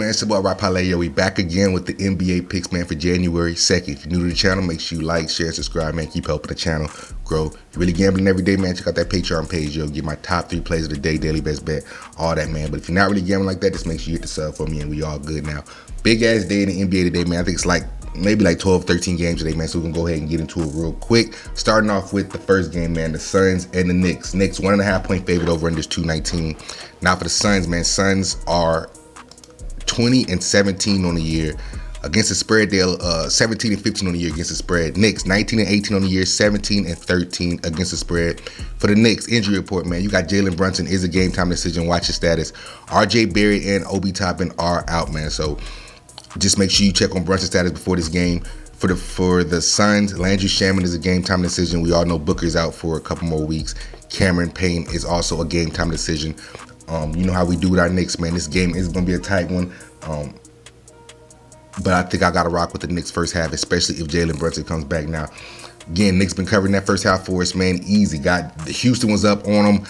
man? It's about WRIGHT. We back again with the NBA picks, man, for January 2nd. If you're new to the channel, make sure you like, share, subscribe, man. Keep helping the channel grow. If you're really gambling every day, man, check out that Patreon page. You'll get my top 3 plays of the day, daily best bet, all that, man. But if you're not really gambling like that, just make sure you hit the sub for me, and we all good now. Big ass day in the NBA today, man. I think it's like maybe like 12, 13 games today, man. So we're going to go ahead and get into it real quick. Starting off with the first game, man, the Suns and the Knicks. Knicks 1.5 point favorite over under 219. Now for the Suns, man, Suns are 20-17 on the year against the spread. They're 17-15 on the year against the spread. Knicks 19-18 on the year, 17-13 against the spread. For the Knicks, injury report, man, you got Jalen Brunson is a game time decision. Watch his status. RJ Barrett and Obi Toppin are out, man. So just make sure you check on Brunson's status before this game. For the Suns, Landry Shamet is a game time decision. We all know Booker's out for a couple more weeks. Cameron Payne is also a game time decision. You know how we do with our Knicks, man. This game is going to be a tight one. But I think I got to rock with the Knicks first half, especially if Jalen Brunson comes back now. Again, Knicks been covering that first half for us, man. Easy. The Houston was up on them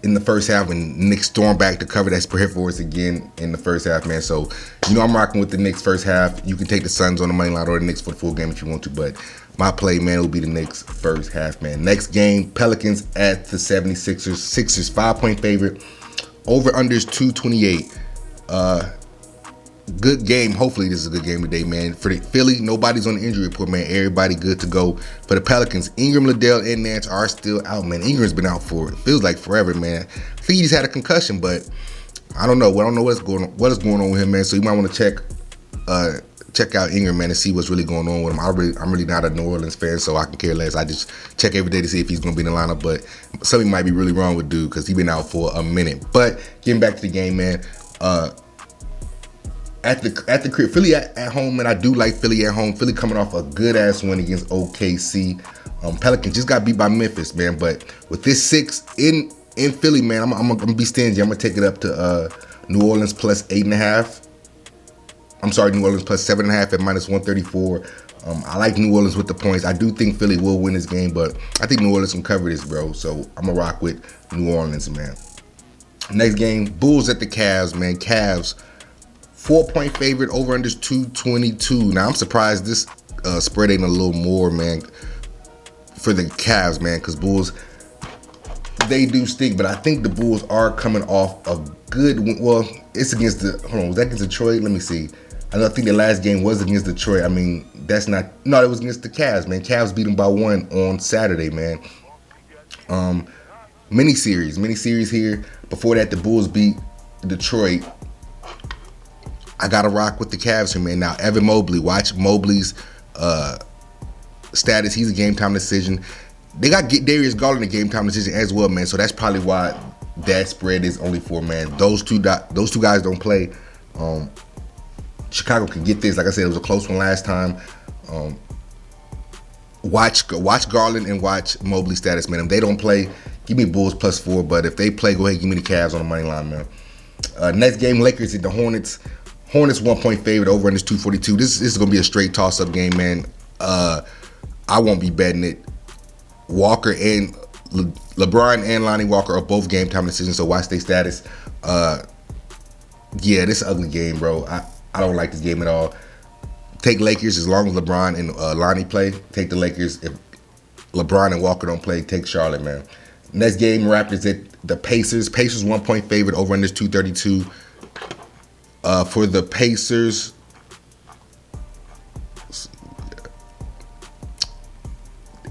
in the first half, and Knicks stormed back to cover that spread for us again in the first half, man. So, you know, I'm rocking with the Knicks first half. You can take the Suns on the money line or the Knicks for the full game if you want to, but my play, man, will be the Knicks first half, man. Next game, Pelicans at the 76ers. Sixers 5-point favorite. Over-unders 228. Good game. Hopefully this is a good game today, man. For the Philly, nobody's on the injury report, man. Everybody good to go. For the Pelicans, Ingram, Liddell, and Nance are still out, man. Ingram's been out for, it feels like forever, man. I think he's had a concussion, but I don't know. I don't know what is going on with him, man. So you might want to check out Ingram, man, and see what's really going on with him. I'm really not a New Orleans fan, so I can care less. I just check every day to see if he's going to be in the lineup, but something might be really wrong with dude because he's been out for a minute. But getting back to the game, man, at the crib, Philly at home, and I do like Philly at home. Philly coming off a good ass win against OKC. Pelicans just got beat by Memphis, man. But with this 6 in Philly, man, I'm gonna be stingy. I'm gonna take it up to New Orleans plus 8.5. I'm sorry, New Orleans plus 7.5 at minus 134. I like New Orleans with the points. I do think Philly will win this game, but I think New Orleans can cover this, bro. So I'm gonna rock with New Orleans, man. Next game, Bulls at the Cavs, man. Cavs 4-point favorite, over unders 222. Now I'm surprised this spread ain't a little more, man, for the Cavs, man, because Bulls, they do stink, but I think the Bulls are coming off a good win. Well, it's against the, hold on, was that against Detroit? Let me see. I think the last game was against Detroit. I mean, that's not, no, it was against the Cavs, man. Cavs beat them by 1 on Saturday, man. Mini series here. Before that, the Bulls beat Detroit. I got to rock with the Cavs here, man. Now, Evan Mobley, watch Mobley's status. He's a game-time decision. They got Darius Garland a game-time decision as well, man. So that's probably why that spread is only 4, man. Those two guys don't play. Chicago can get this. Like I said, it was a close one last time. Watch Garland and watch Mobley status, man. If they don't play, give me Bulls plus 4. But if they play, go ahead, give me the Cavs on the money line, man. Next game, Lakers at the Hornets. Hornets 1-point favorite, over under 242. This is gonna be a straight toss-up game, man. I won't be betting it. Walker and LeBron and Lonnie Walker are both game time decisions, so watch their status. Yeah, this is an ugly game, bro. I don't like this game at all. Take Lakers as long as LeBron and Lonnie play. Take the Lakers. If LeBron and Walker don't play, take Charlotte, man. Next game, Raptors at the Pacers. Pacers 1-point favorite, over under 232. For the Pacers,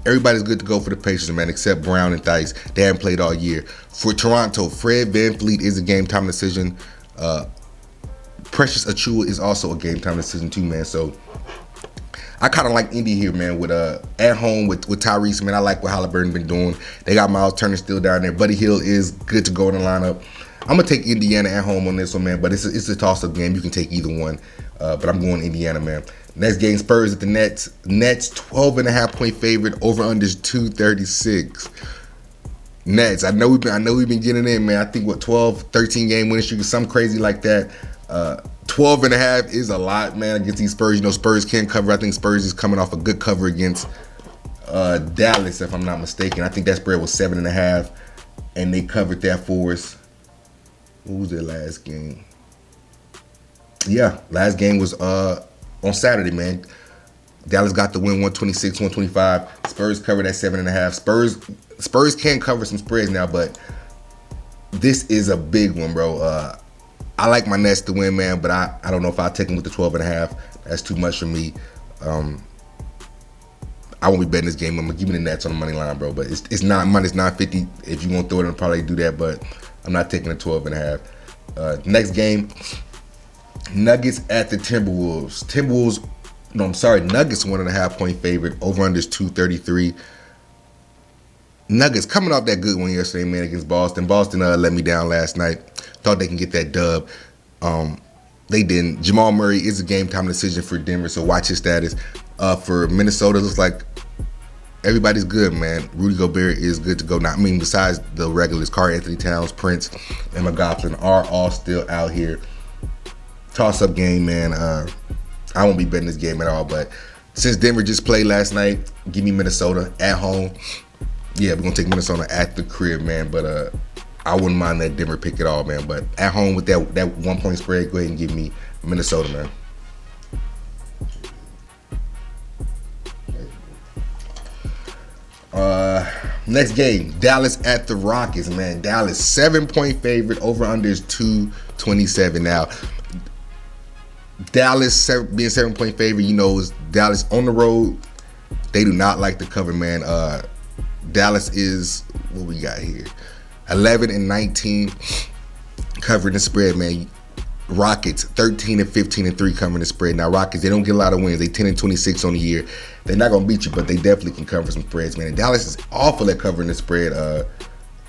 everybody's good to go for the Pacers, man, except Brown and Theis. They haven't played all year. For Toronto, Fred VanVleet is a game-time decision. Precious Achiuwa is also a game-time decision too, man. So I kind of like Indy here, man, with at home with Tyrese, man. I like what Halliburton been doing. They got Miles Turner still down there. Buddy Hield is good to go in the lineup. I'm going to take Indiana at home on this one, man, but it's a toss-up game. You can take either one, but I'm going Indiana, man. Next game, Spurs at the Nets. Nets 12.5-point favorite, over-unders 236. Nets, I know we've been getting in, man. I think, 12, 13-game winning streak, something crazy like that. 12.5 is a lot, man, against these Spurs. You know, Spurs can't cover. I think Spurs is coming off a good cover against Dallas, if I'm not mistaken. I think that spread was 7.5, and they covered that for us. What was their last game? Yeah, last game was on Saturday, man. Dallas got the win 126-125. Spurs covered at 7.5. Spurs can cover some spreads now, but this is a big one, bro. I like my Nets to win, man, but I don't know if I'll take them with the 12.5. That's too much for me. I won't be betting this game. I'm gonna give me the Nets on the money line, bro. But it's not minus 950. If you want to throw it, I'll probably do that. But I'm not taking the 12.5. Next game, Nuggets at the Timberwolves. Nuggets 1.5 point favorite. Over under is 233. Nuggets coming off that good one yesterday, man, against Boston. Boston let me down last night. Thought they can get that dub. They didn't. Jamal Murray is a game time decision for Denver, so watch his status. For Minnesota, looks like everybody's good, man. Rudy Gobert is good to go. Now, I mean, besides the regulars, Karl-Anthony Towns, Prince, and McLaughlin are all still out here. Toss-up game, man. I won't be betting this game at all, but since Denver just played last night, give me Minnesota at home. Yeah, we're going to take Minnesota at the crib, man, but I wouldn't mind that Denver pick at all, man. But at home with that 1 point spread, go ahead and give me Minnesota, man. Next game, Dallas at the Rockets, man. Dallas 7 point favorite. Over under is 227. Now, Dallas being 7 point favorite, you know, is Dallas on the road. They do not like to cover, man. Dallas is, what we got here, 11-19 covering the spread, man. Rockets 13-15-3 covering the spread. Now Rockets, they don't get a lot of wins. They 10-26 on the year. They're not gonna beat you, but they definitely can cover some spreads, man. And Dallas is awful at covering the spread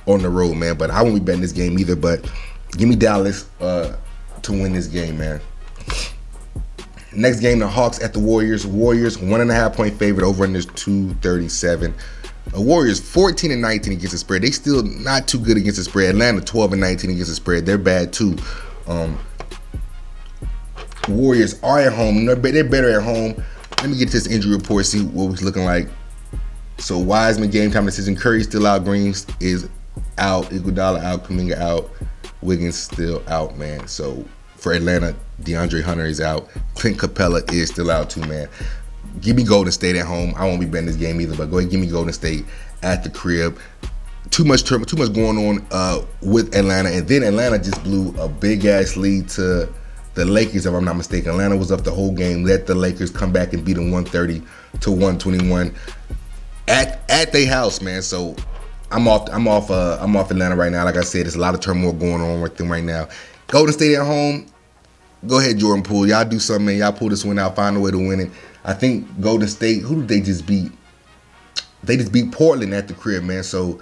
on the road, man. But I won't be betting this game either. But give me Dallas to win this game, man. Next game, the Hawks at the Warriors. Warriors 1.5 point favorite. Over under is 237. Warriors 14-19 against the spread. They still not too good against the spread. Atlanta 12-19 against the spread. They're bad too. Warriors are at home. They're better at home. Let me get this injury report, see what it's looking like. So Wiseman game time decision. Curry still out. Green is out. Iguodala out. Kuminga out. Wiggins still out, man. So for Atlanta, DeAndre Hunter is out. Clint Capella is still out too, man. Give me Golden State at home. I won't be betting this game either, but go ahead and give me Golden State at the crib. Too much going on with Atlanta, and then Atlanta just blew a big ass lead to the Lakers, if I'm not mistaken. Atlanta was up the whole game, let the Lakers come back and beat them 130-121 at their house, man. So I'm off Atlanta right now. Like I said, there's a lot of turmoil going on with them right now. Golden State at home. Go ahead, Jordan Poole. Y'all do something, man. Y'all pull this one out. Find a way to win it. I think Golden State. Who did they just beat? They just beat Portland at the crib, man. So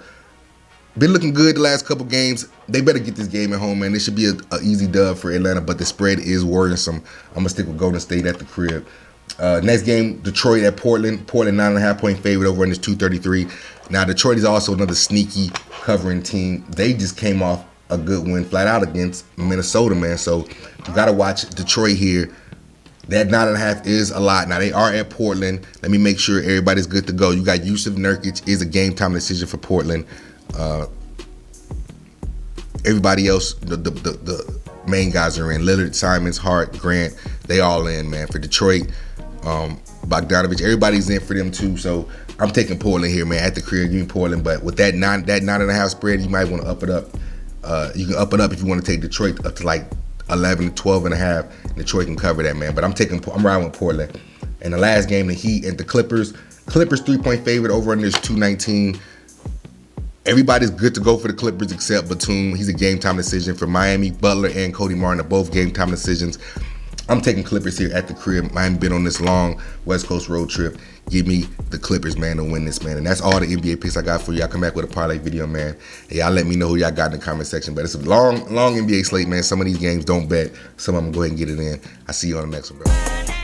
been looking good the last couple games. They better get this game at home, man. This should be an easy dub for Atlanta, but the spread is worrisome. I'm going to stick with Golden State at the crib. Next game, Detroit at Portland. Portland 9.5 point favorite. Over under 233. Now, Detroit is also another sneaky covering team. They just came off a good win flat out against Minnesota, man. So you got to watch Detroit here. That 9.5 is a lot. Now, they are at Portland. Let me make sure everybody's good to go. You got Yusuf Nurkic is a game time decision for Portland. Everybody else, the main guys are in. Lillard, Simons, Hart, Grant, they all in, man. For Detroit, Bogdanovich, everybody's in for them too. So I'm taking Portland here, man. At the crib, give me Portland. But with that 9.5 spread, you might want to up it up. You can up it up if you want to take Detroit up to like 11, 12.5. Detroit can cover that, man. But I'm riding with Portland. And the last game, the Heat and the Clippers. Clippers 3 point favorite. Over under is 219. Everybody's good to go for the Clippers except Batum. He's a game time decision for Miami. Butler and Cody Martin are both game time decisions. I'm taking Clippers here at the crib. I haven't been on this long West Coast road trip. Give me the Clippers, man, to win this, man. And that's all the NBA picks I got for you. I'll come back with a parlay video, man. Hey, y'all let me know who y'all got in the comment section. But it's a long NBA slate, man. Some of these games don't bet. Some of them go ahead and get it in. I'll see you on the next one, bro.